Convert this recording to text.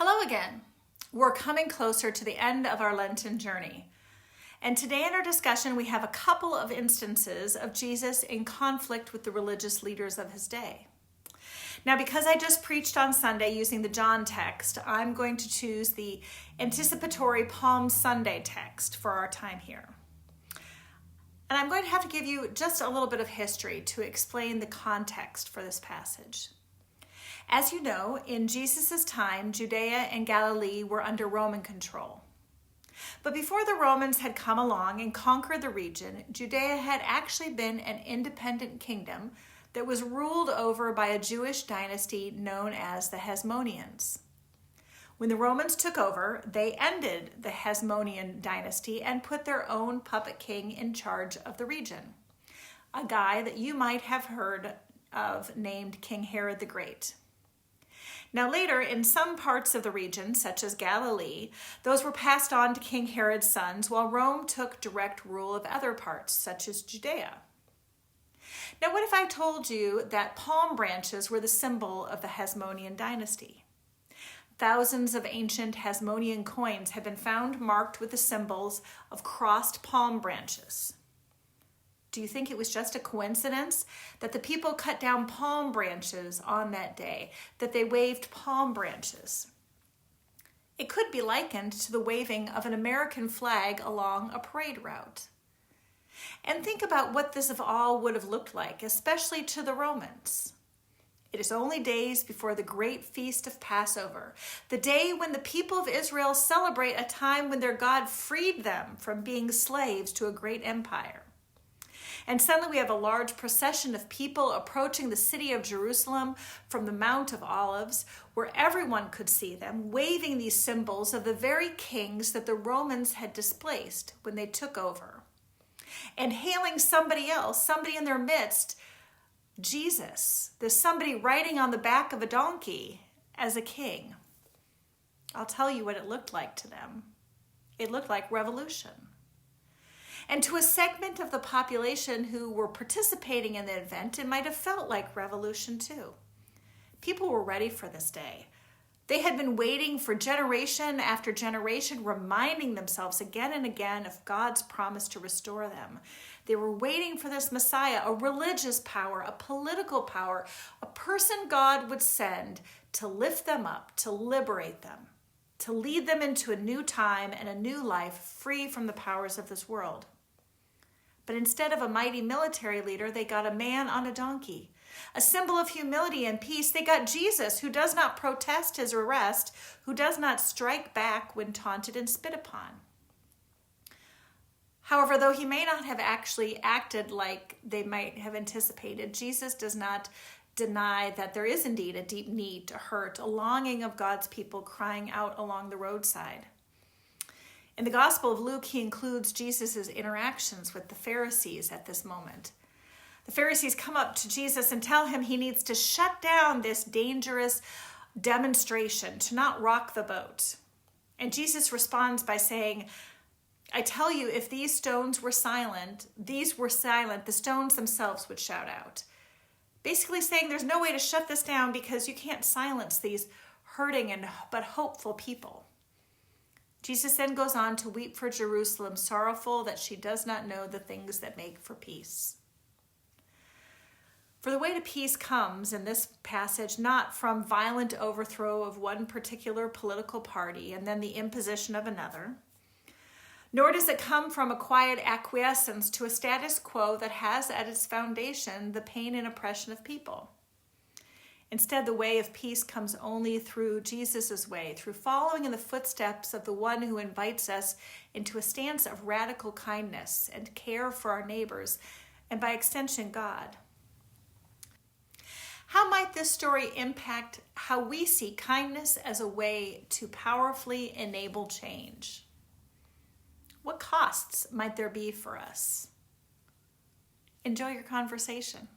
Hello again. We're coming closer to the end of our Lenten journey. And today in our discussion, we have a couple of instances of Jesus in conflict with the religious leaders of his day. Now, because I just preached on Sunday using the John text, I'm going to choose the anticipatory Palm Sunday text for our time here. And I'm going to have to give you just a little bit of history to explain the context for this passage. As you know, in Jesus' time, Judea and Galilee were under Roman control. But before the Romans had come along and conquered the region, Judea had actually been an independent kingdom that was ruled over by a Jewish dynasty known as the Hasmoneans. When the Romans took over, they ended the Hasmonean dynasty and put their own puppet king in charge of the region, a guy that you might have heard of named King Herod the Great. Now later, in some parts of the region, such as Galilee, those were passed on to King Herod's sons, while Rome took direct rule of other parts, such as Judea. Now, what if I told you that palm branches were the symbol of the Hasmonean dynasty? Thousands of ancient Hasmonean coins have been found marked with the symbols of crossed palm branches. Do you think it was just a coincidence that the people cut down palm branches on that day, that they waved palm branches? It could be likened to the waving of an American flag along a parade route. And think about what this all would have looked like, especially to the Romans. It is only days before the great feast of Passover, the day when the people of Israel celebrate a time when their God freed them from being slaves to a great empire. And suddenly we have a large procession of people approaching the city of Jerusalem from the Mount of Olives, where everyone could see them, waving these symbols of the very kings that the Romans had displaced when they took over. And hailing somebody else, somebody in their midst, Jesus, there's somebody riding on the back of a donkey as a king. I'll tell you what it looked like to them. It looked like revolution. And to a segment of the population who were participating in the event, it might have felt like revolution too. People were ready for this day. They had been waiting for generation after generation, reminding themselves again and again of God's promise to restore them. They were waiting for this Messiah, a religious power, a political power, a person God would send to lift them up, to liberate them, to lead them into a new time and a new life free from the powers of this world. But instead of a mighty military leader, they got a man on a donkey. A symbol of humility and peace, they got Jesus, who does not protest his arrest, who does not strike back when taunted and spit upon. However, though he may not have actually acted like they might have anticipated, Jesus does not deny that there is indeed a deep need to hurt, a longing of God's people crying out along the roadside. In the Gospel of Luke, he includes Jesus' interactions with the Pharisees at this moment. The Pharisees come up to Jesus and tell him he needs to shut down this dangerous demonstration, to not rock the boat. And Jesus responds by saying, I tell you, if these stones were silent, the stones themselves would shout out. Basically saying there's no way to shut this down because you can't silence these hurting but hopeful people. Jesus then goes on to weep for Jerusalem, sorrowful that she does not know the things that make for peace. For the way to peace comes in this passage not from violent overthrow of one particular political party and then the imposition of another, nor does it come from a quiet acquiescence to a status quo that has at its foundation the pain and oppression of people. Instead, the way of peace comes only through Jesus' way, through following in the footsteps of the one who invites us into a stance of radical kindness and care for our neighbors, and by extension, God. How might this story impact how we see kindness as a way to powerfully enable change? What costs might there be for us? Enjoy your conversation.